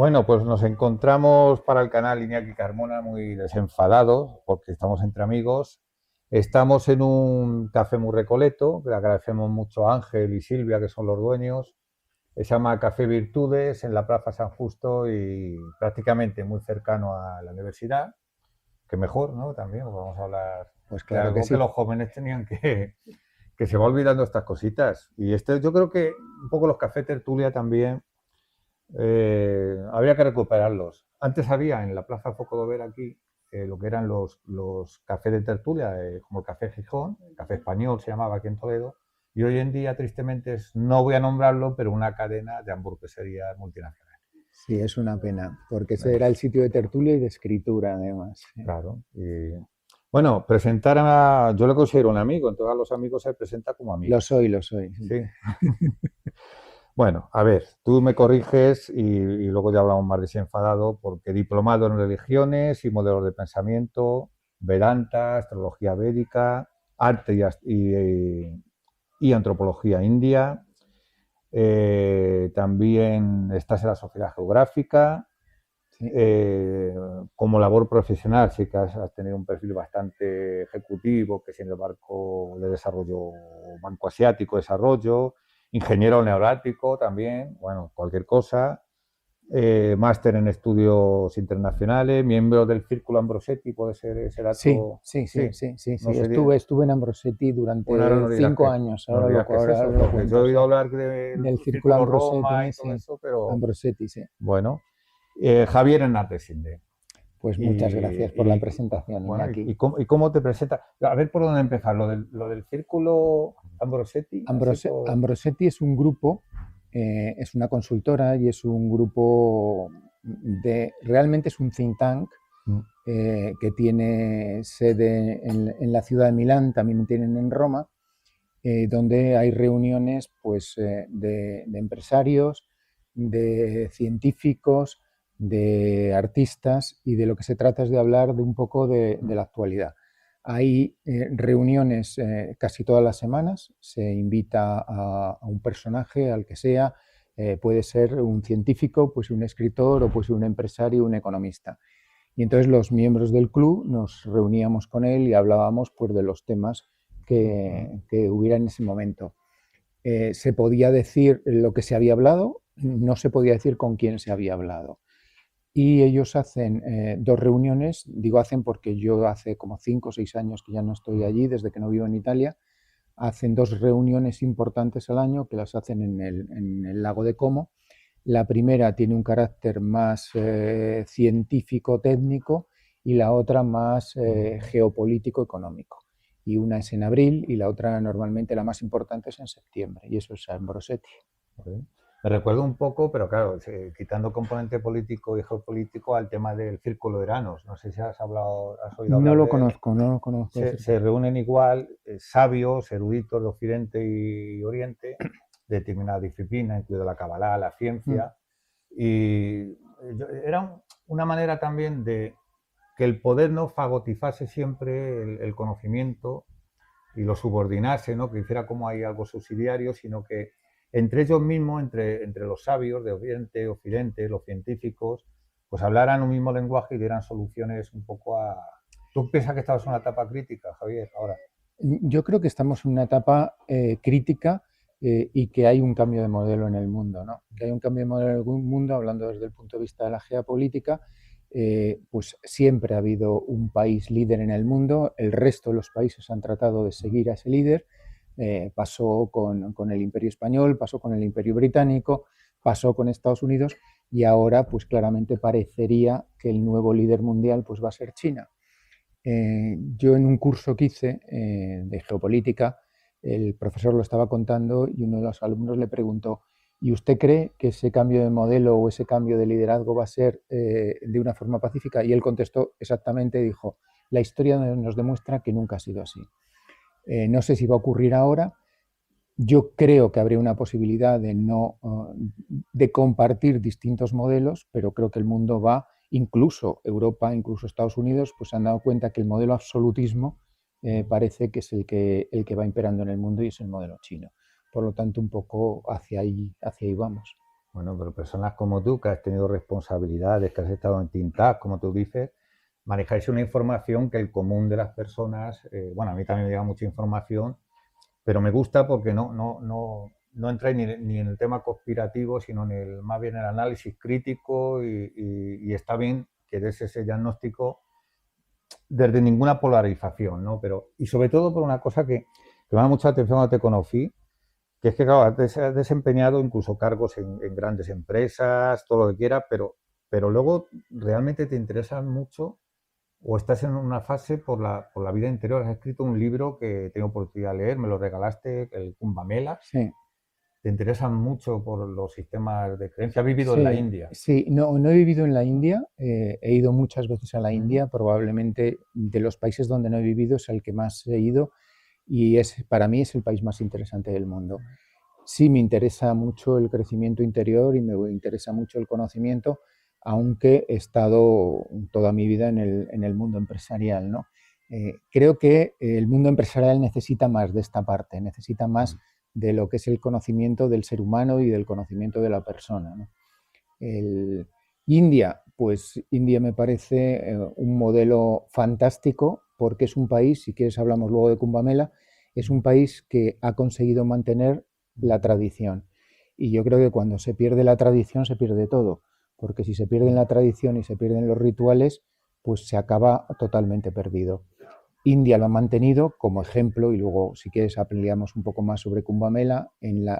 Bueno, pues nos encontramos para el canal Iñaki Carmona muy desenfadados porque estamos entre amigos. Estamos en un café muy recoleto, que le agradecemos mucho a Ángel y Silvia, que son los dueños. Se llama Café Virtudes en la Plaza San Justo y prácticamente muy cercano a la universidad, que mejor, ¿no? También pues vamos a hablar Pues de claro que algo que sí. los jóvenes tenían que se va olvidando estas cositas. Y yo creo que un poco los cafés tertulia también habría que recuperarlos. Antes había en la Plaza Foco de Ver aquí lo que eran los cafés de tertulia, como el Café Gijón, el Café Español se llamaba aquí en Toledo, y hoy en día, tristemente, no voy a nombrarlo, pero una cadena de hamburgueserías multinacionales. Sí, es una pena, porque ese ¿Eh? era el sitio de tertulia y de escritura, además. Claro. Bueno, yo le considero un amigo, entonces a los amigos se presenta como amigos. Lo soy. Sí. Sí. Bueno, a ver, tú me corriges y luego ya hablamos más desenfadado, porque diplomado en religiones y modelos de pensamiento, Vedanta, astrología védica, arte y antropología india. También estás en la sociedad geográfica. Sí. eh, Como labor profesional, sí que has tenido un perfil bastante ejecutivo, que es en el Banco Asiático de Desarrollo, ingeniero neorático también, bueno, cualquier cosa. Máster en estudios internacionales, miembro del Círculo Ambrosetti, puede ser ese Sí, dato. sí, Sí, sí, sí, sí, no sí. sé. Estuve en Ambrosetti Bueno, ahora durante 5 años, no dirás qué es ahora eso, lo porque yo he cuento, sí. oído hablar del Del Círculo Círculo Roma Ambrosetti, y todo sí. eso, pero Ambrosetti, sí. bueno. Javier Hernández Sinde. Pues muchas gracias por la Y, presentación, bueno, Iñaki. y cómo te presenta? A ver por dónde empezar. Lo del círculo Ambrosetti, así por. Ambrosetti es un grupo, es una consultora y es un grupo realmente es un think tank Mm. que tiene sede en la ciudad de Milán, también tienen en Roma, donde hay reuniones pues, de empresarios, de científicos, de artistas, y de lo que se trata es de hablar de un poco de la actualidad. Hay reuniones casi todas las semanas, se invita a un personaje, al que sea, puede ser un científico, pues un escritor o pues un empresario, un economista. Y entonces los miembros del club nos reuníamos con él y hablábamos pues, de los temas que hubiera en ese momento. Se podía decir lo que se había hablado, no se podía decir con quién se había hablado. Y ellos hacen 2 reuniones, digo hacen porque yo hace como 5 o 6 años que ya no estoy allí, desde que no vivo en Italia. Hacen 2 reuniones importantes al año, que las hacen en el lago de Como. La primera tiene un carácter más científico-técnico y la otra más geopolítico-económico. Y una es en abril y la otra, normalmente la más importante, es en septiembre, y eso es Ambrosetti. Joder. Me recuerdo un poco, pero claro, quitando componente político y geopolítico, al tema del Círculo de Eranos. No sé si has oído No hablar lo de él. conozco, no lo conozco. Se reúnen igual sabios, eruditos de Occidente y Oriente, de determinada disciplina, incluida la Kabbalah, la Mm. ciencia, y era una manera también de que el poder no fagotizase siempre el conocimiento y lo subordinase, ¿no? Que hiciera como hay algo subsidiario, sino que entre ellos mismos, entre los sabios de Occidente, los científicos, pues hablaran un mismo lenguaje y dieran soluciones un poco a. ¿Tú piensas que estamos en una etapa crítica, Javier, ahora? Yo creo que estamos en una etapa crítica, y que hay un cambio de modelo en el mundo, ¿no? Que hay un cambio de modelo en el mundo, hablando desde el punto de vista de la geopolítica. Pues siempre ha habido un país líder en el mundo, el resto de los países han tratado de seguir a ese líder. Pasó con el Imperio Español, pasó con el Imperio Británico, pasó con Estados Unidos, y ahora pues claramente parecería que el nuevo líder mundial pues va a ser China. Yo en un curso que hice de geopolítica, el profesor lo estaba contando y uno de los alumnos le preguntó: ¿y usted cree que ese cambio de modelo o ese cambio de liderazgo va a ser de una forma pacífica? Y él contestó exactamente, dijo: la historia nos demuestra que nunca ha sido así. No sé si va a ocurrir ahora. Yo creo que habría una posibilidad de compartir distintos modelos, pero creo que el mundo va, incluso Europa, incluso Estados Unidos, pues se han dado cuenta que el modelo absolutismo parece que es el que va imperando en el mundo, y es el modelo chino. Por lo tanto, un poco hacia ahí vamos. Bueno, pero personas como tú, que has tenido responsabilidades, que has estado en Tintas, como tú dices, manejáis una información que el común de las personas, bueno, a mí también me llega mucha información, pero me gusta porque no entráis ni en el tema conspirativo, sino en el, más bien el análisis crítico y está bien que des ese diagnóstico desde ninguna polarización, ¿no? Pero, y sobre todo por una cosa que me da mucha atención cuando te conocí, que es que, claro, has desempeñado incluso cargos en grandes empresas, todo lo que quieras, pero luego realmente te interesan mucho o estás en una fase por la vida interior. Has escrito un libro que tengo oportunidad de leer, me lo regalaste, el Kumbamela. Sí. Te interesan mucho por los sistemas de creencia. Has vivido en la Sí, India. sí, no he vivido en la India, he ido muchas veces a la Uh -huh. India, probablemente de los países donde no he vivido es el que más he ido y para mí es el país más interesante del mundo. Sí, me interesa mucho el crecimiento interior y me interesa mucho el conocimiento, aunque he estado toda mi vida en el mundo empresarial, ¿no? Creo que el mundo empresarial necesita más de esta parte, necesita más de lo que es el conocimiento del ser humano y del conocimiento de la persona, ¿no? India, pues India me parece un modelo fantástico porque es un país, si quieres hablamos luego de Kumbamela, es un país que ha conseguido mantener la tradición. Y yo creo que cuando se pierde la tradición se pierde todo, porque si se pierde la tradición y se pierden los rituales, pues se acaba totalmente perdido. India lo ha mantenido como ejemplo y luego si quieres ampliamos un poco más sobre Kumbamela,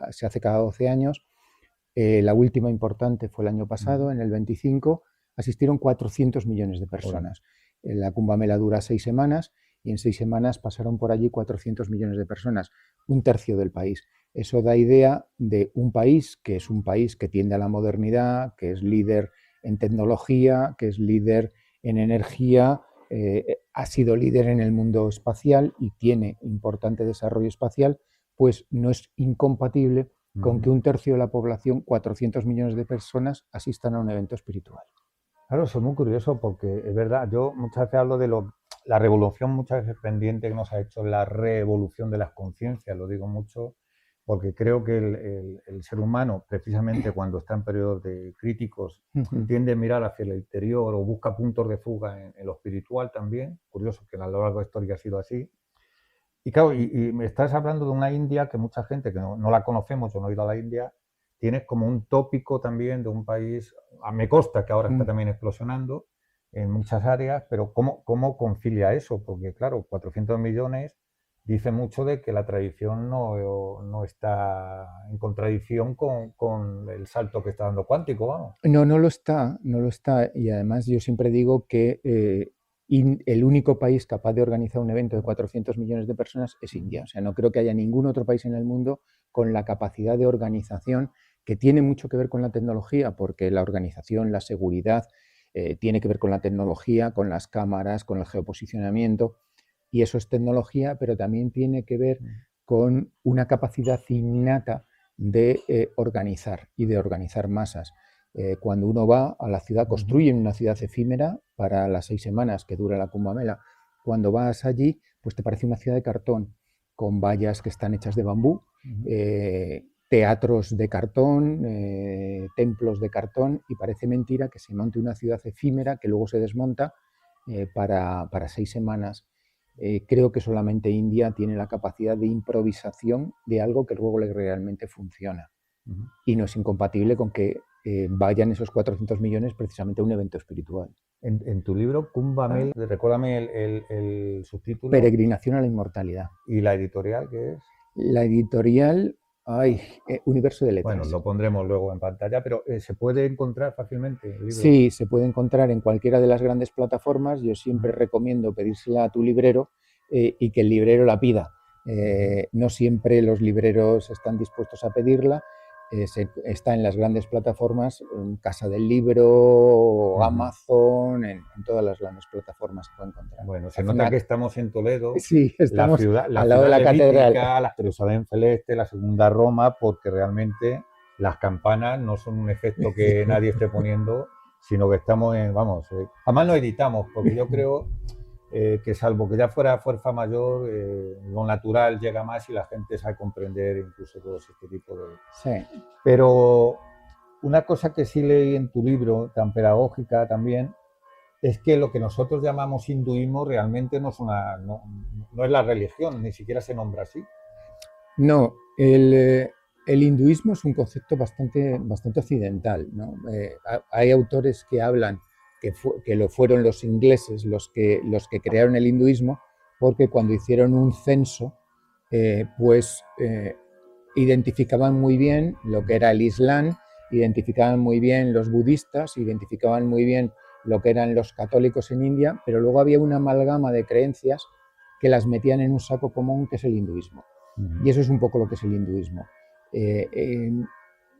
se hace cada 12 años. La última importante fue el año pasado, en el 25, asistieron 400 millones de personas. La Kumbamela dura 6 semanas y en 6 semanas pasaron por allí 400 millones de personas, un tercio del país. Eso da idea de un país que es un país que tiende a la modernidad, que es líder en tecnología, que es líder en energía, ha sido líder en el mundo espacial y tiene importante desarrollo espacial, pues no es incompatible con que un tercio de la población, 400 millones de personas, asistan a un evento espiritual. Claro, eso es muy curioso porque es verdad, yo muchas veces hablo de la revolución muchas veces pendiente que nos ha hecho la revolución de las conciencias, lo digo mucho porque creo que el ser humano, precisamente cuando está en periodos de críticos, tiende a mirar hacia el interior o busca puntos de fuga en lo espiritual también. Curioso que a lo largo de la historia ha sido así. Y claro, y me estás hablando de una India que mucha gente que no la conocemos o no ha ido a la India, tienes como un tópico también de un país, me consta que ahora está también explosionando en muchas áreas, pero ¿cómo concilia eso? Porque claro, 400 millones dice mucho de que la tradición no está en contradicción con el salto que está dando cuántico, vamos. No lo está, no lo está. Y además yo siempre digo que el único país capaz de organizar un evento de 400 millones de personas es India. O sea, no creo que haya ningún otro país en el mundo con la capacidad de organización que tiene mucho que ver con la tecnología, porque la organización, la seguridad, tiene que ver con la tecnología, con las cámaras, con el geoposicionamiento, y eso es tecnología, pero también tiene que ver con una capacidad innata de organizar y de organizar masas. Cuando uno va a la ciudad, construyen una ciudad efímera para las 6 semanas que dura la Kumbamela. Cuando vas allí, pues te parece una ciudad de cartón, con vallas que están hechas de bambú, teatros de cartón, templos de cartón, y parece mentira que se monte una ciudad efímera que luego se desmonta para 6 semanas. Creo que solamente India tiene la capacidad de improvisación de algo que luego realmente funciona. Y no es incompatible con que vayan esos 400 millones precisamente a un evento espiritual. En tu libro, Kumbamela, recuérdame el subtítulo. Peregrinación a la inmortalidad. ¿Y la editorial qué es? La editorial, Universo de Letras. Bueno, lo pondremos luego en pantalla, pero ¿se puede encontrar fácilmente el libro? Sí, se puede encontrar en cualquiera de las grandes plataformas. Yo siempre recomiendo pedírsela a tu librero y que el librero la pida. No siempre los libreros están dispuestos a pedirla. Está en las grandes plataformas, en Casa del Libro, Amazon, en todas las grandes plataformas que pueden encontrar. Bueno, se nota que estamos en Toledo, sí, estamos la al lado de la catedral, la Jerusalén Celeste, la segunda Roma, porque realmente las campanas no son un efecto que nadie esté poniendo, sino que estamos en, vamos, además no editamos, porque yo creo que salvo que ya fuera fuerza mayor, lo natural llega más y la gente sabe comprender incluso todo este tipo de... Sí. Pero una cosa que sí leí en tu libro, tan pedagógica también, es que lo que nosotros llamamos hinduismo realmente no es la religión, ni siquiera se nombra así. No, el hinduismo es un concepto bastante occidental, ¿no? Hay autores que hablan que lo fueron los ingleses los que crearon el hinduismo, porque cuando hicieron un censo, pues identificaban muy bien lo que era el Islam, identificaban muy bien los budistas, identificaban muy bien lo que eran los católicos en India, pero luego había una amalgama de creencias que las metían en un saco común, que es el hinduismo. Y eso es un poco lo que es el hinduismo. Eh, eh,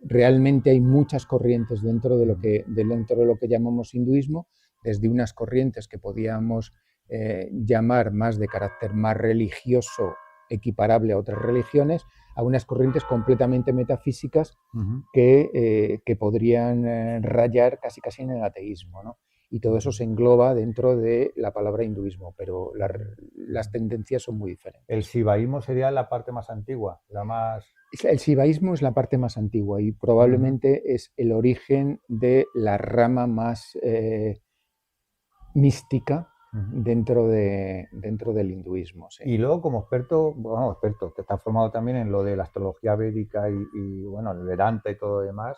Realmente hay muchas corrientes dentro de lo que llamamos hinduismo, desde unas corrientes que podíamos llamar más de carácter más religioso, equiparable a otras religiones, a unas corrientes completamente metafísicas que podrían rayar casi en el ateísmo, ¿no? Y todo eso se engloba dentro de la palabra hinduismo, pero las tendencias son muy diferentes. El sibaísmo sería la parte más antigua, la más... El sibaísmo es la parte más antigua y probablemente es el origen de la rama más mística dentro del hinduismo. Sí. Y luego, como experto, bueno, experto, te estás formado también en lo de la astrología védica y bueno, el Vedanta y todo lo demás.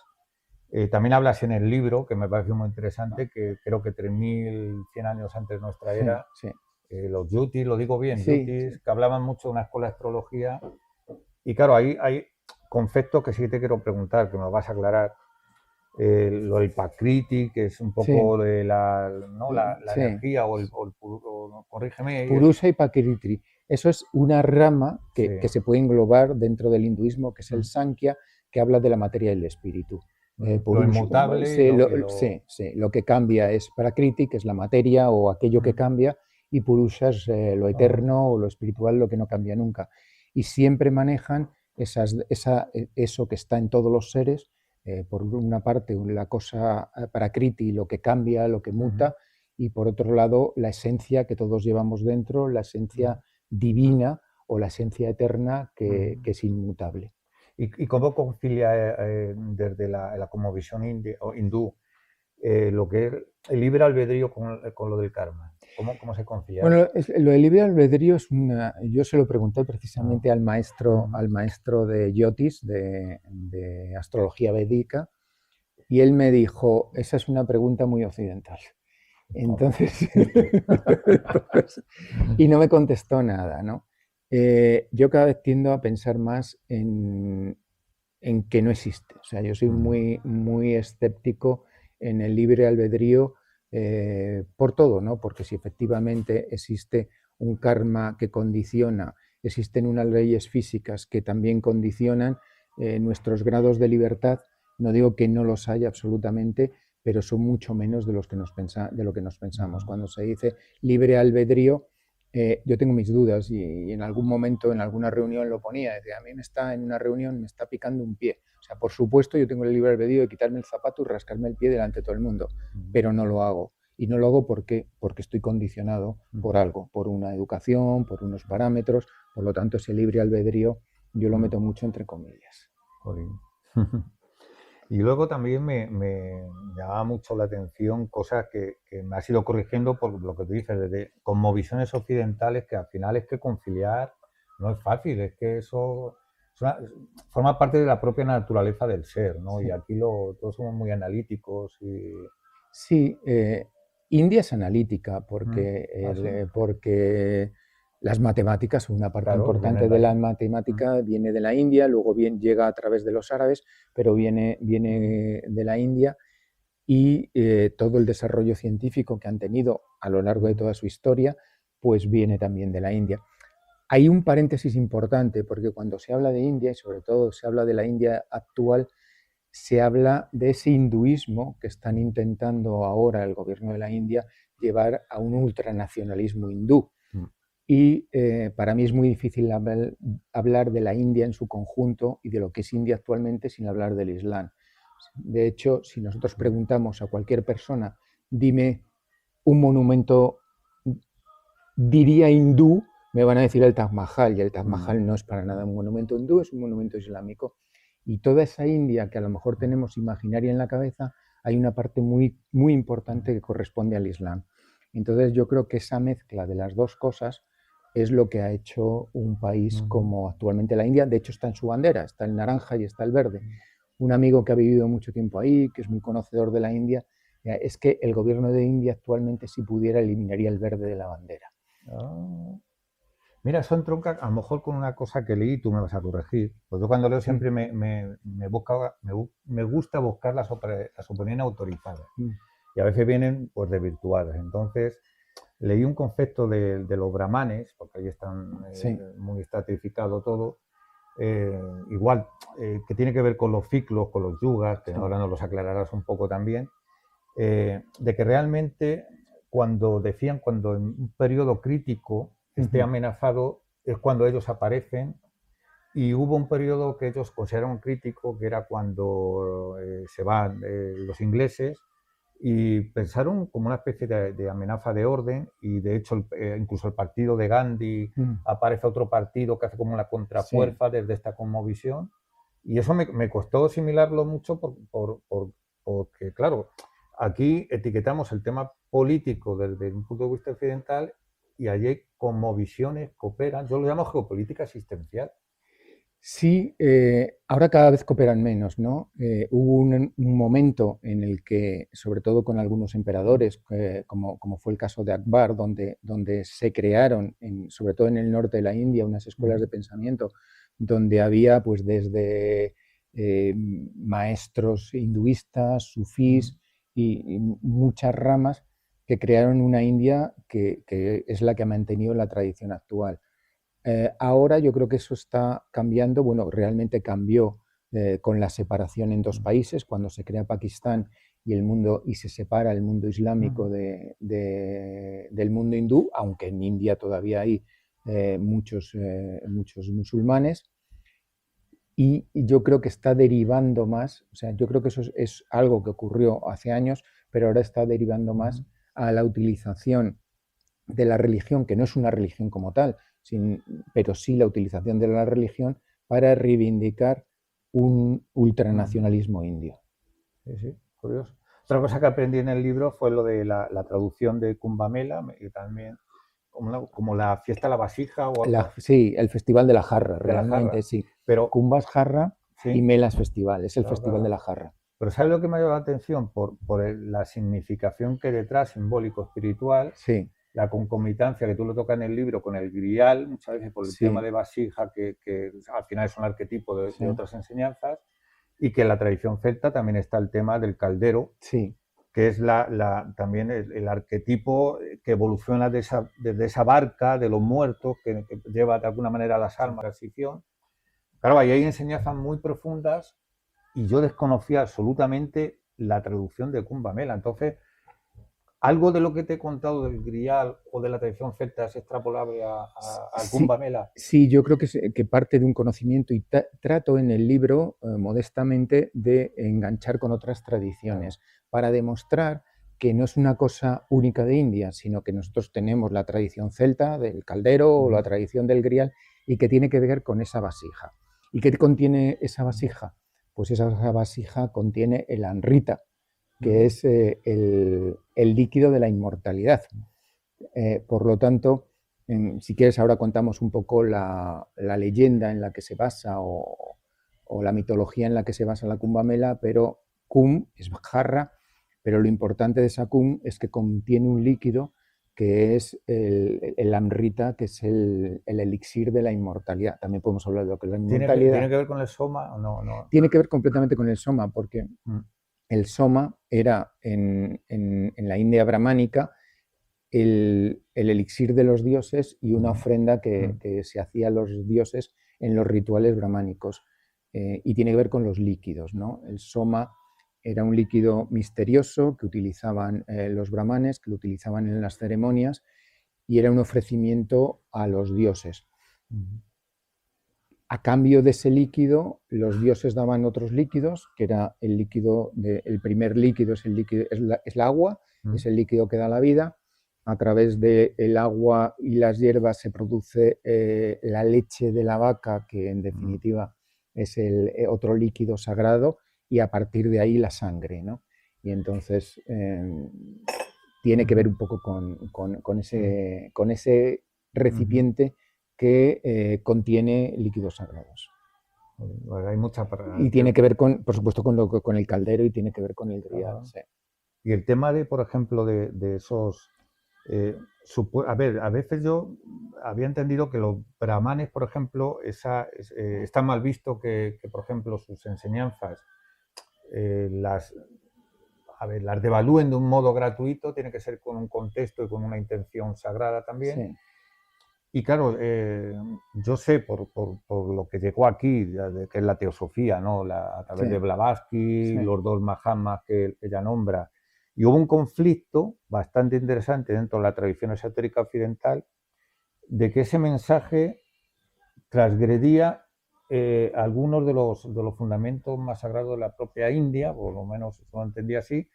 También hablas en el libro, que me parece muy interesante, que creo que 3100 años antes de nuestra era, sí. Los yutis, lo digo bien, Sí, yutis, sí. que hablaban mucho de una escuela de astrología. Y claro, hay conceptos que sí te quiero preguntar, que me lo vas a aclarar. Lo del Pakriti, que es un Sí, poco de la sí. energía corrígeme. Purusha y Pakiritri. Eso es una rama Sí. que se puede englobar dentro del hinduismo, que es el Mm. Sankhya, que habla de la materia y el espíritu. Lo inmutable Sí, lo que cambia es Prakriti, que es la materia o aquello que cambia, y Purusha es lo eterno o lo espiritual, lo que no cambia nunca. Y siempre manejan eso que está en todos los seres, por una parte la cosa Prakriti, lo que cambia, lo que muta, y por otro lado la esencia que todos llevamos dentro, la esencia divina o la esencia eterna que es inmutable. ¿Y cómo concilia desde la cosmovisión hindú lo que es el libre albedrío con lo del karma? ¿Cómo se concilia Bueno, eso? lo del libre albedrío yo se lo pregunté precisamente al maestro de Yotis, de astrología védica, y él me dijo, esa es una pregunta muy occidental. Entonces, y no me contestó nada, ¿no? Yo cada vez tiendo a pensar más en que no existe. O sea, yo soy muy escéptico en el libre albedrío por todo, ¿no? Porque si efectivamente existe un karma que condiciona, existen unas leyes físicas que también condicionan nuestros grados de libertad, no digo que no los haya absolutamente, pero son mucho menos de lo que nos pensamos. Cuando se dice libre albedrío, yo tengo mis dudas y en algún momento, en alguna reunión lo ponía, decía, a mí en una reunión me está picando un pie. O sea, por supuesto yo tengo el libre albedrío de quitarme el zapato y rascarme el pie delante de todo el mundo, pero no lo hago. Y no lo hago porque estoy condicionado por algo, por una educación, por unos parámetros, por lo tanto ese libre albedrío yo lo meto mucho entre comillas. Y luego también me llamaba mucho la atención cosas que me has ido corrigiendo por lo que tú dices, desde cosmovisiones occidentales, que al final es que conciliar no es fácil, es que eso forma parte de la propia naturaleza del ser, ¿no? Sí. Y aquí todos somos muy analíticos y... Sí, India es analítica sí. porque las matemáticas son una parte Claro, importante vienen de de la ahí. matemática, viene de la India, luego llega a través de los árabes, pero viene de la India y todo el desarrollo científico que han tenido a lo largo de toda su historia, pues viene también de la India. Hay un paréntesis importante porque cuando se habla de India y sobre todo se habla de la India actual, se habla de ese hinduismo que están intentando ahora el gobierno de la India llevar a un ultranacionalismo hindú. Y para mí es muy difícil hablar de la India en su conjunto y de lo que es India actualmente sin hablar del Islam. De hecho, si nosotros preguntamos a cualquier persona, dime un monumento, diría hindú, me van a decir el Taj Mahal, y el Taj Mahal no es para nada un monumento hindú, es un monumento islámico. Y toda esa India que a lo mejor tenemos imaginaria en la cabeza, hay una parte muy, muy importante que corresponde al Islam. Entonces yo creo que esa mezcla de las dos cosas es lo que ha hecho un país como actualmente la India. De hecho está en su bandera, está el naranja y está el verde. Un amigo que ha vivido mucho tiempo ahí, que es muy conocedor de la India, es que el gobierno de India actualmente, si pudiera, eliminaría el verde de la bandera. Ah. Mira, eso entronca a lo mejor con una cosa que leí, tú me vas a corregir. Pues yo cuando leo siempre me gusta buscar las opiniones autorizadas. Y a veces vienen pues desvirtuadas. Entonces, leí un concepto de los brahmanes, porque ahí están muy estratificado todo, igual, que tiene que ver con los ciclos, con los yugas, que ahora nos los aclararás un poco también, de que realmente cuando en un periodo crítico esté amenazado es cuando ellos aparecen, y hubo un periodo que ellos consideraron crítico, que era cuando se van los ingleses, y pensaron como una especie de amenaza de orden, y de hecho incluso el partido de Gandhi, aparece otro partido que hace como una contrafuerza desde esta cosmovisión, y eso me costó asimilarlo mucho porque, claro, aquí etiquetamos el tema político desde un punto de vista occidental, y allí cosmovisiones cooperan, yo lo llamo geopolítica existencial. Sí, ahora cada vez cooperan menos, ¿no? Hubo un momento en el que, sobre todo con algunos emperadores, como fue el caso de Akbar, donde se crearon, sobre todo en el norte de la India, unas escuelas de pensamiento donde había pues desde maestros hinduistas, sufís y muchas ramas que crearon una India que es la que ha mantenido la tradición actual. Ahora yo creo que eso está cambiando, bueno, realmente cambió con la separación en dos países, cuando se crea Pakistán y se separa el mundo islámico del mundo hindú, aunque en India todavía hay muchos musulmanes, y yo creo que está derivando más, o sea, yo creo que eso es algo que ocurrió hace años, pero ahora está derivando más a la utilización de la religión, que no es una religión como tal, pero sí la utilización de la religión para reivindicar un ultranacionalismo indio. Sí, sí, curioso. Otra cosa que aprendí en el libro fue lo de la traducción de Kumbh Mela, y también como la fiesta de la vasija o algo así. Sí, el festival de la jarra, De la realmente jarra. sí. Pero, Kumbh es jarra y Mela es festival, es el festival de la jarra. Pero ¿sabes lo que me ha llamado la atención? Por la significación que hay detrás, simbólico-espiritual, sí, la concomitancia que tú lo tocas en el libro con el grial, muchas veces por el tema de vasija, que al final es un arquetipo de otras enseñanzas, y que en la tradición celta también está el tema del caldero, que es también el arquetipo que evoluciona desde esa barca de los muertos, que lleva de alguna manera a las almas a la transición. Claro, ahí hay enseñanzas muy profundas, y yo desconocía absolutamente la traducción de Kumbh Mela. Entonces, ¿algo de lo que te he contado del grial o de la tradición celta es extrapolable al Kumbh Mela? Sí, yo creo que parte de un conocimiento, y trato en el libro, modestamente, de enganchar con otras tradiciones para demostrar que no es una cosa única de India, sino que nosotros tenemos la tradición celta del caldero o la tradición del grial, y que tiene que ver con esa vasija. ¿Y qué contiene esa vasija? Pues esa vasija contiene el amrita, que es el líquido de la inmortalidad. Por lo tanto, si quieres ahora contamos un poco la leyenda en la que se basa o la mitología en la que se basa la Kumbh Mela, pero Kumbh es jarra, pero lo importante de esa Kumbh es que contiene un líquido que es el amrita, que es el elixir de la inmortalidad. También podemos hablar de lo que es la inmortalidad. ¿Tiene que ver con el soma o no? Tiene que ver completamente con el soma, porque el soma era en la India brahmánica el elixir de los dioses y una ofrenda que se hacía a los dioses en los rituales brahmánicos. Y tiene que ver con los líquidos, ¿no? El soma era un líquido misterioso que utilizaban los brahmanes, que lo utilizaban en las ceremonias, y era un ofrecimiento a los dioses. A cambio de ese líquido, los dioses daban otros líquidos, que era el líquido, el primer líquido es el agua, es el líquido que da la vida. A través del agua y las hierbas se produce la leche de la vaca, que en definitiva es el otro líquido sagrado, y a partir de ahí la sangre, ¿no? Y entonces tiene que ver un poco con ese recipiente que contiene líquidos sagrados. Hay mucha Y tiene que ver, por supuesto, con el caldero, y tiene que ver con el grial. Sí. Y el tema de, por ejemplo, de esos... a ver, a veces yo había entendido que los brahmanes, por ejemplo, está mal visto que, por ejemplo, sus enseñanzas las devalúen de un modo gratuito, tiene que ser con un contexto y con una intención sagrada también. Sí. Y claro, yo sé por lo que llegó aquí, que es la teosofía, ¿no? A través de Blavatsky, los dos Mahatmas que ella nombra. Y hubo un conflicto bastante interesante dentro de la tradición esotérica occidental de que ese mensaje transgredía algunos de los fundamentos más sagrados de la propia India, por lo menos lo entendía así,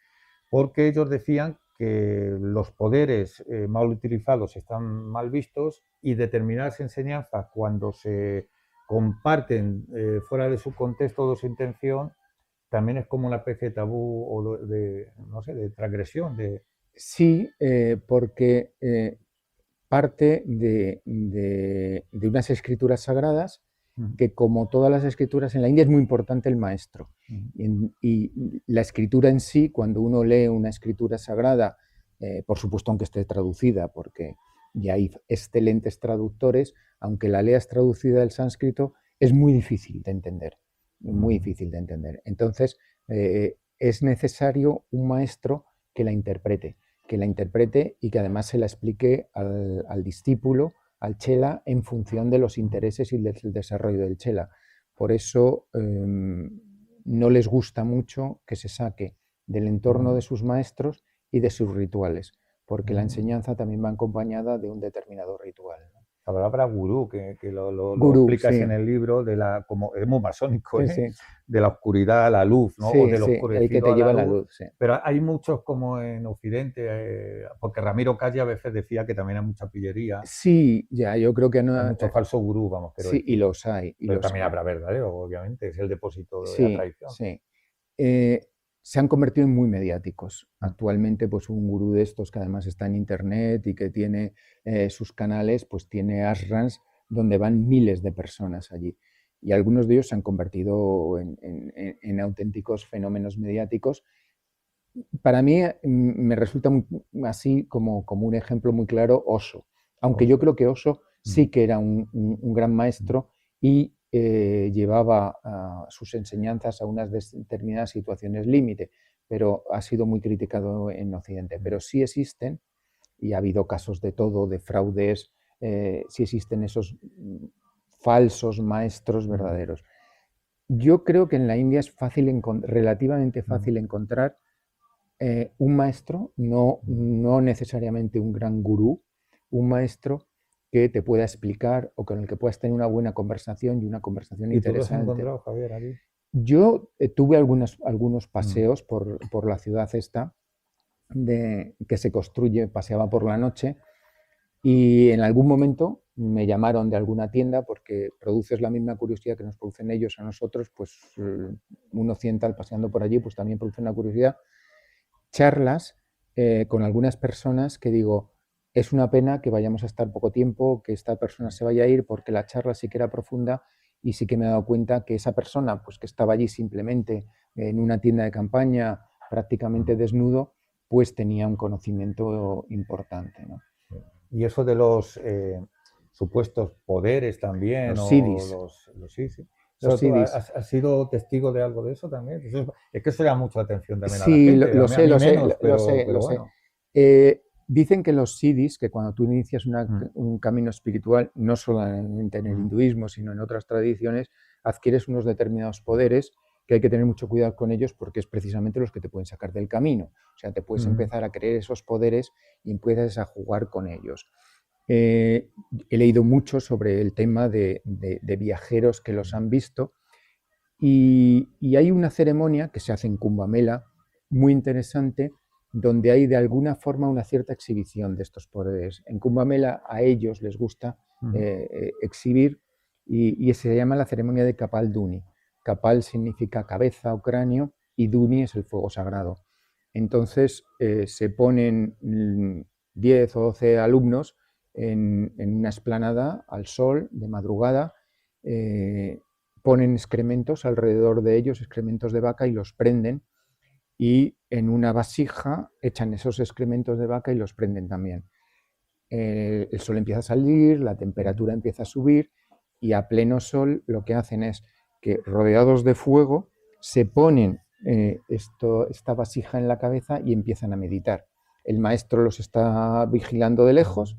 porque ellos decían que los poderes mal utilizados están mal vistos, y determinadas enseñanzas, cuando se comparten fuera de su contexto o de su intención, también es como una especie de tabú o no sé, de transgresión. Sí, porque parte de unas escrituras sagradas que, como todas las escrituras en la India, es muy importante el maestro. Y la escritura en sí, cuando uno lee una escritura sagrada, por supuesto, aunque esté traducida, porque ya hay excelentes traductores, aunque la leas traducida del sánscrito, es muy difícil de entender, muy difícil de entender. Entonces, es necesario un maestro que la interprete y que además se la explique al discípulo, al chela, en función de los intereses y del desarrollo del chela. Por eso no les gusta mucho que se saque del entorno de sus maestros y de sus rituales, porque la enseñanza también va acompañada de un determinado ritual. La palabra gurú, que lo Gurú, explicas sí. en el libro, como es muy masónico, Sí, sí. de la oscuridad a la luz, ¿no? Sí, o del sí, el que te lleva la luz. Sí. Pero hay muchos, como en Occidente, porque Ramiro Calle a veces decía que también hay mucha pillería. Sí, ya, yo creo que no. Hay mucho falso gurú, vamos, pero sí, y los hay. Pero también habrá verdadero, obviamente, es el depósito de la tradición. Sí. Se han convertido en muy mediáticos. Actualmente, pues un gurú de estos, que además está en internet y que tiene sus canales, pues tiene ashrams donde van miles de personas allí. Y algunos de ellos se han convertido en auténticos fenómenos mediáticos. Para mí me resulta así como un ejemplo muy claro Osho. Aunque yo creo que Osho sí que era un gran maestro y llevaba sus enseñanzas a unas determinadas situaciones límite, pero ha sido muy criticado en Occidente. Pero sí existen, y ha habido casos de todo, de fraudes, sí existen esos falsos maestros verdaderos. Yo creo que en la India es relativamente fácil encontrar un maestro, no necesariamente un gran gurú, un maestro que te pueda explicar o con el que puedas tener una buena conversación y una conversación interesante. ¿Y tú lo has encontrado, Javier, aquí? Yo tuve algunos paseos por la ciudad esta, que se construye, paseaba por la noche, y en algún momento me llamaron de alguna tienda, porque produces la misma curiosidad que nos producen ellos a nosotros, pues un occidental paseando por allí, pues también produce una curiosidad. Charlas con algunas personas que digo, es una pena que vayamos a estar poco tiempo, que esta persona se vaya a ir, porque la charla sí que era profunda, y sí que me he dado cuenta que esa persona, pues que estaba allí simplemente en una tienda de campaña, prácticamente desnudo, pues tenía un conocimiento importante, ¿no? Y eso de los supuestos poderes también, los siddhis. ¿Has sido testigo de algo de eso también? Es que eso llama mucho la atención también a la Sí, gente. lo sé. Bueno. Dicen que los siddhis, que cuando tú inicias un camino espiritual, no solamente en el hinduismo, sino en otras tradiciones, adquieres unos determinados poderes que hay que tener mucho cuidado con ellos, porque es precisamente los que te pueden sacar del camino. O sea, te puedes empezar a creer esos poderes y empiezas a jugar con ellos. He leído mucho sobre el tema de viajeros que los han visto, y hay una ceremonia que se hace en Kumbh Mela muy interesante, donde hay de alguna forma una cierta exhibición de estos poderes. En Kumbh Mela a ellos les gusta exhibir, y se llama la ceremonia de Kapal Duni. Kapal significa cabeza o cráneo y Duni es el fuego sagrado. Entonces se ponen 10 o 12 alumnos en una explanada al sol de madrugada, ponen excrementos alrededor de ellos, excrementos de vaca, y los prenden, y en una vasija echan esos excrementos de vaca y los prenden también. El sol empieza a salir, la temperatura empieza a subir, y a pleno sol lo que hacen es que, rodeados de fuego, se ponen esta vasija en la cabeza y empiezan a meditar. El maestro los está vigilando de lejos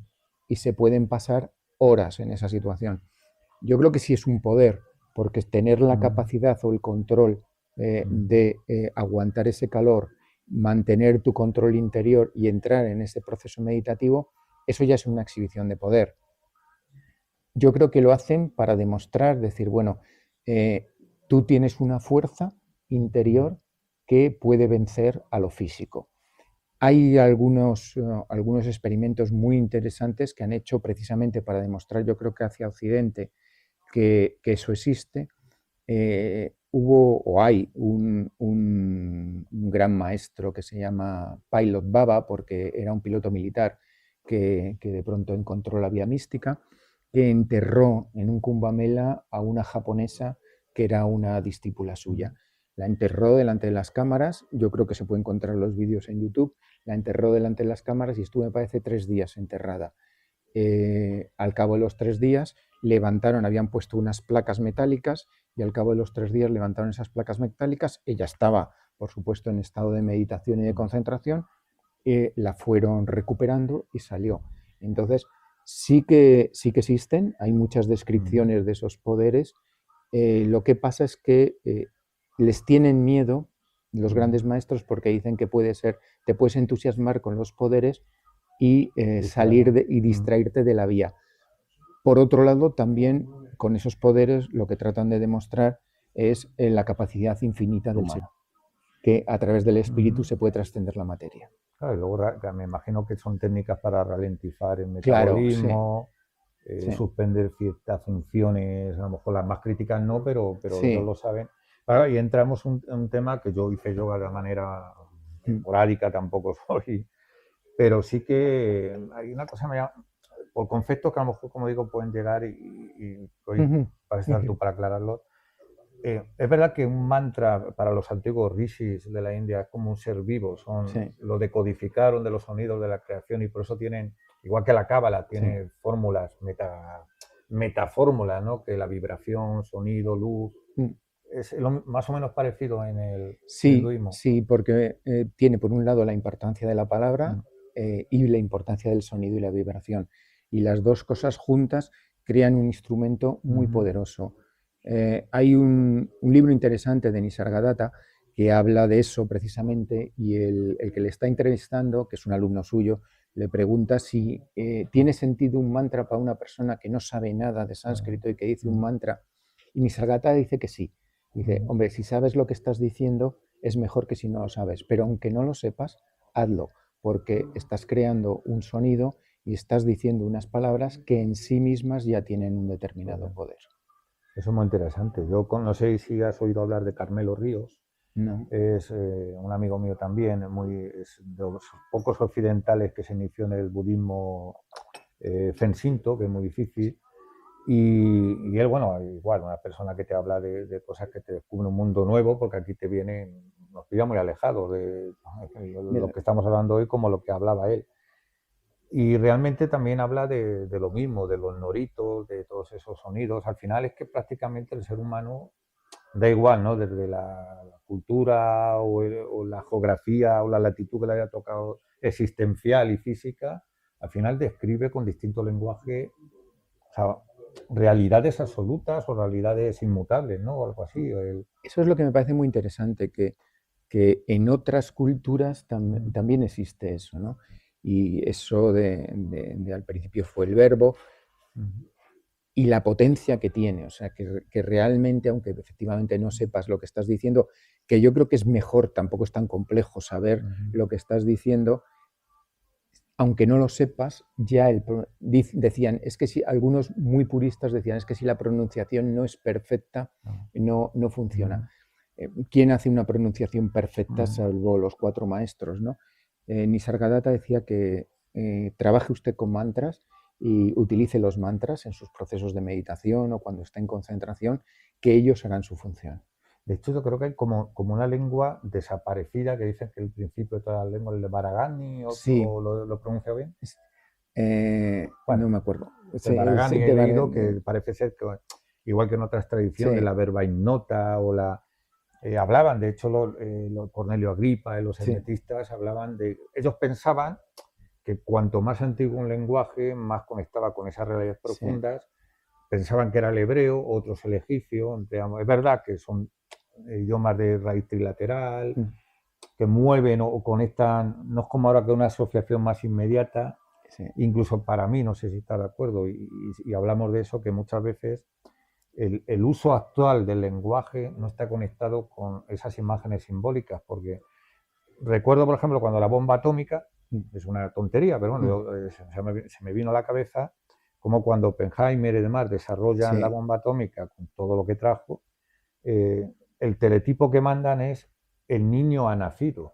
y se pueden pasar horas en esa situación. Yo creo que sí es un poder, porque tener la capacidad o el control de aguantar ese calor, mantener tu control interior y entrar en ese proceso meditativo, eso ya es una exhibición de poder. Yo creo que lo hacen para demostrar, decir, bueno, tú tienes una fuerza interior que puede vencer a lo físico. Hay algunos experimentos muy interesantes que han hecho precisamente para demostrar, yo creo que hacia Occidente, que eso existe. Hubo o hay un gran maestro que se llama Pilot Baba, porque era un piloto militar que de pronto encontró la vía mística, que enterró en un Kumbh Mela a una japonesa que era una discípula suya. La enterró delante de las cámaras, yo creo que se puede encontrar los vídeos en YouTube, la enterró delante de las cámaras y estuvo, me parece, 3 días enterrada. Al cabo de los 3 días levantaron, habían puesto unas placas metálicas, y al cabo de los 3 días levantaron esas placas metálicas. Ella estaba, por supuesto, en estado de meditación y de concentración, la fueron recuperando y salió. Entonces, sí que existen, hay muchas descripciones de esos poderes. Lo que pasa es que les tienen miedo los grandes maestros, porque dicen que te puedes entusiasmar con los poderes y salir y distraerte de la vía. Por otro lado, también con esos poderes lo que tratan de demostrar es la capacidad infinita del ser, que a través del espíritu se puede trascender la materia. Claro, y luego me imagino que son técnicas para ralentizar el metabolismo, claro, sí. suspender ciertas funciones, a lo mejor las más críticas no, pero Sí. ellos lo saben. Claro, y entramos en un tema que yo hice yoga de manera esporádica, tampoco soy, pero sí que hay una cosa, por conceptos que a lo mejor, como digo, pueden llegar y hoy vas a estar tú para aclararlo. Es verdad que un mantra para los antiguos rishis de la India es como un ser vivo, lo decodificaron de los sonidos de la creación, y por eso tienen, igual que la cábala, tiene fórmulas, metafórmulas, ¿no? Que la vibración, sonido, luz, es más o menos parecido en el hinduismo. Sí, porque tiene por un lado la importancia de la palabra y la importancia del sonido y la vibración, y las dos cosas juntas crean un instrumento muy poderoso. Hay un libro interesante de Nisargadatta que habla de eso precisamente, y el que le está entrevistando, que es un alumno suyo, le pregunta si tiene sentido un mantra para una persona que no sabe nada de sánscrito y que dice un mantra, y Nisargadatta dice que sí. Dice, hombre, si sabes lo que estás diciendo, es mejor que si no lo sabes, pero aunque no lo sepas, hazlo, porque estás creando un sonido y estás diciendo unas palabras que en sí mismas ya tienen un determinado poder. Eso es muy interesante. Yo no sé si has oído hablar de Carmelo Ríos. No. Es un amigo mío también, es de los pocos occidentales que se inició en el budismo Zen Shinto, que es muy difícil. Y él, bueno, igual, una persona que te habla de cosas que te descubre un mundo nuevo, porque aquí nos pilla muy alejados de lo que estamos hablando hoy, como lo que hablaba él. Y realmente también habla de lo mismo, de los noritos, de todos esos sonidos. Al final es que prácticamente el ser humano, da igual, ¿no? Desde la cultura o la geografía o la latitud que le haya tocado existencial y física, al final describe con distinto lenguaje, o sea, realidades absolutas o realidades inmutables, ¿no? O algo así. Eso es lo que me parece muy interesante, que en otras culturas también existe eso, ¿no? Y eso al principio fue el verbo y la potencia que tiene, o sea, que realmente, aunque efectivamente no sepas lo que estás diciendo, que yo creo que es mejor, tampoco es tan complejo saber lo que estás diciendo, aunque no lo sepas, ya decían, es que si algunos muy puristas decían, es que si la pronunciación no es perfecta, no funciona. ¿Quién hace una pronunciación perfecta salvo los 4 maestros, ¿no? Nisargadatta decía que trabaje usted con mantras y utilice los mantras en sus procesos de meditación o cuando está en concentración, que ellos hagan su función. De hecho, yo creo que hay como una lengua desaparecida que dicen que el principio de todas las lenguas es el de Baragani, Sí. o lo pronuncio bien. Bueno, no me acuerdo. De Baragani he leído que parece ser que, igual que en otras tradiciones, la verba ignota o la... hablaban, de hecho, Cornelio Agripa y los hermetistas hablaban de... Ellos pensaban que cuanto más antiguo un lenguaje, más conectaba con esas realidades profundas. Pensaban que era el hebreo, otros el egipcio. Es verdad que son idiomas de raíz trilateral, que mueven o conectan, no es como ahora que una asociación más inmediata. Incluso para mí, no sé si estás de acuerdo, y hablamos de eso, que muchas veces el uso actual del lenguaje no está conectado con esas imágenes simbólicas, porque recuerdo, por ejemplo, cuando la bomba atómica, es una tontería, pero bueno, se me vino a la cabeza como cuando Oppenheimer y demás desarrollan la bomba atómica con todo lo que trajo, el teletipo que mandan es el niño ha nacido.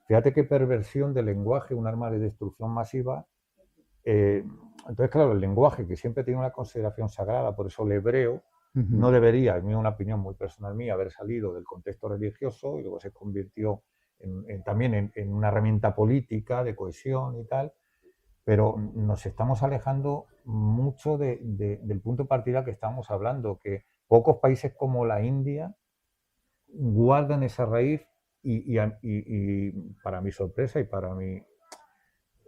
Fíjate qué perversión del lenguaje, un arma de destrucción masiva. Entonces, claro, el lenguaje, que siempre tiene una consideración sagrada, por eso el hebreo no debería, en una opinión muy personal mía, haber salido del contexto religioso y luego se convirtió también en una herramienta política de cohesión y tal, pero nos estamos alejando mucho del punto de partida que estamos hablando, que pocos países como la India guardan esa raíz y para mi sorpresa y para mi...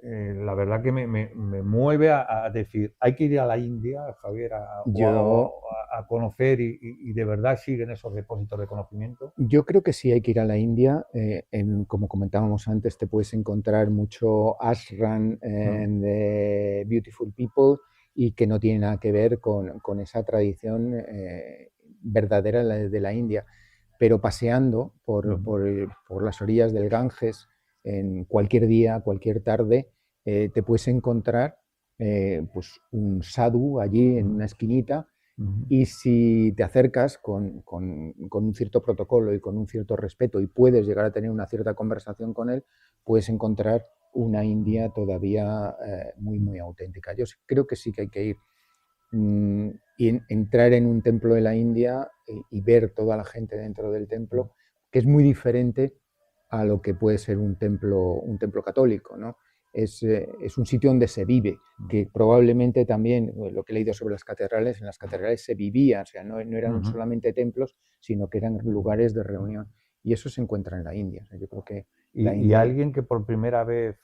la verdad que me mueve a decir, hay que ir a la India, Javier, a conocer y de verdad siguen esos depósitos de conocimiento. Yo creo que sí hay que ir a la India. Como comentábamos antes, te puedes encontrar mucho ashram de Beautiful People y que no tiene nada que ver con esa tradición verdadera de la India. Pero paseando por las orillas del Ganges, en cualquier día, cualquier tarde, te puedes encontrar pues un sadhu allí en una esquinita, y si te acercas con un cierto protocolo y con un cierto respeto y puedes llegar a tener una cierta conversación con él, puedes encontrar una India todavía muy, muy auténtica. Yo creo que sí que hay que ir y entrar en un templo de la India y ver toda la gente dentro del templo, que es muy diferente a lo que puede ser un templo católico, ¿no? Es un sitio donde se vive, que probablemente también, lo que he leído sobre las catedrales, en las catedrales se vivía, o sea, no eran solamente templos, sino que eran lugares de reunión. Y eso se encuentra en la India. O sea, yo creo que y alguien que por primera vez,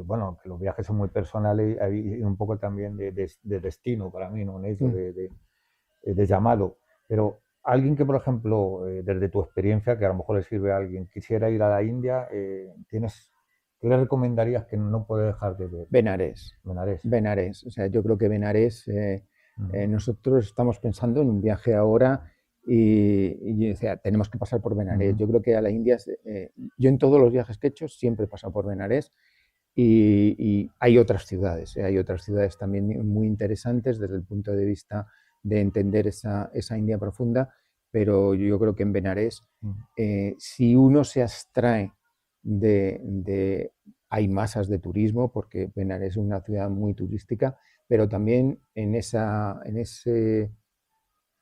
bueno, que los viajes son muy personales y un poco también de destino para mí, no es de llamado, pero alguien que, por ejemplo, desde tu experiencia, que a lo mejor le sirve a alguien, quisiera ir a la India, ¿qué le recomendarías que no puede dejar de ver? Benares. O sea, yo creo que Benares, nosotros estamos pensando en un viaje ahora y o sea, tenemos que pasar por Benares. Yo creo que a la India, yo en todos los viajes que he hecho siempre he pasado por Benares y hay otras ciudades también muy interesantes desde el punto de vista de entender esa India profunda, pero yo creo que en Benares, si uno se abstrae hay masas de turismo, porque Benares es una ciudad muy turística, pero también en ese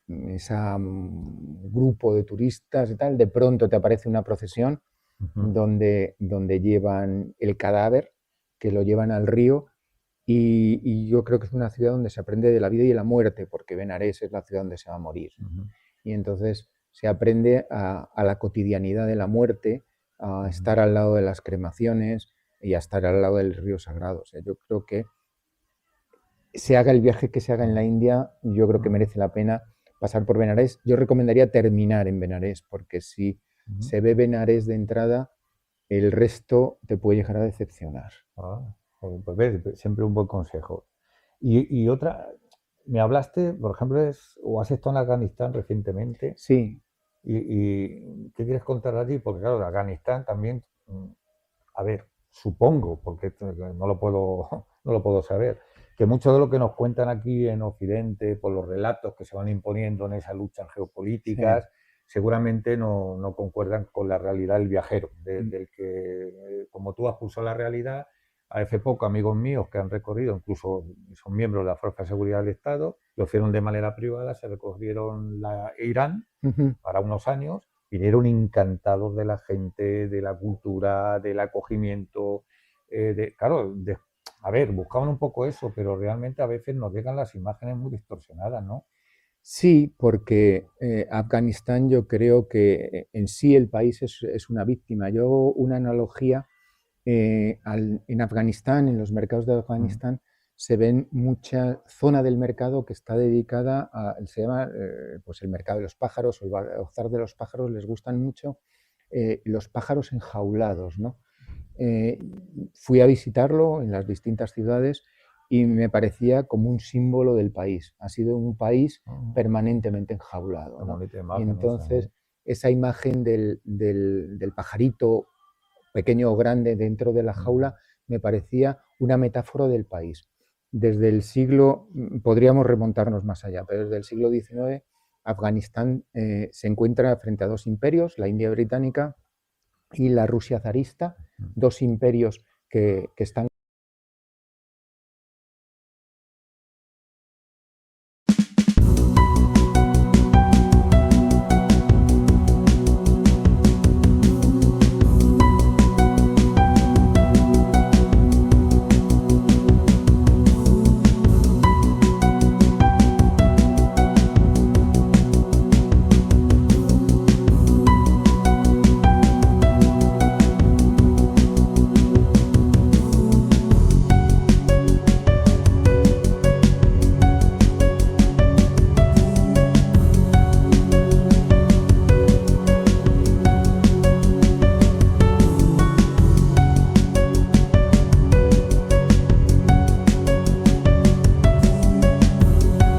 grupo de turistas y tal, de pronto te aparece una procesión donde llevan el cadáver, que lo llevan al río, y yo creo que es una ciudad donde se aprende de la vida y de la muerte, porque Benares es la ciudad donde se va a morir. Y entonces se aprende a la cotidianidad de la muerte, a estar al lado de las cremaciones y a estar al lado del río sagrado. O sea, yo creo que se haga el viaje que se haga en la India, yo creo que merece la pena pasar por Benares. Yo recomendaría terminar en Benares, porque si se ve Benares de entrada, el resto te puede llegar a decepcionar. Pues ves, siempre un buen consejo. Y otra, me hablaste, por ejemplo, o has estado en Afganistán recientemente. Sí. ¿Y qué quieres contar allí? Porque claro, de Afganistán también, a ver, supongo, porque esto no lo puedo, no lo puedo saber, que mucho de lo que nos cuentan aquí en Occidente, por los relatos que se van imponiendo en esas luchas geopolíticas, Sí. seguramente no concuerdan con la realidad del viajero, Mm. del que, como tú has pulsado la realidad, hace poco amigos míos que han recorrido, incluso son miembros de la Fuerza de Seguridad del Estado, lo hicieron de manera privada, se recorrieron Irán Ujú. para unos años, vinieron encantados de la gente, de la cultura, del acogimiento, claro, a ver, buscaban un poco eso, pero realmente a veces nos llegan las imágenes muy distorsionadas, ¿no? Sí, porque Afganistán yo creo que en sí el país es una víctima. Yo una analogía, en Afganistán, en los mercados de Mm, Afganistán, se ven mucha zona del mercado que está dedicada a, se llama pues el mercado de los pájaros o el bazar de los pájaros, les gustan mucho los pájaros enjaulados, ¿no? Eh, Fui a visitarlo en las distintas ciudades y me parecía como un símbolo del país. Ha sido un país mm, permanentemente enjaulado, qué ¿no? bonita Y imagen esa, ¿eh? entonces esa imagen del pajarito pequeño o grande dentro de la Mm, jaula me parecía una metáfora del país. Desde el siglo, podríamos remontarnos más allá, pero desde el siglo XIX, Afganistán se encuentra frente a dos imperios, la India británica y la Rusia zarista, mm. dos imperios que están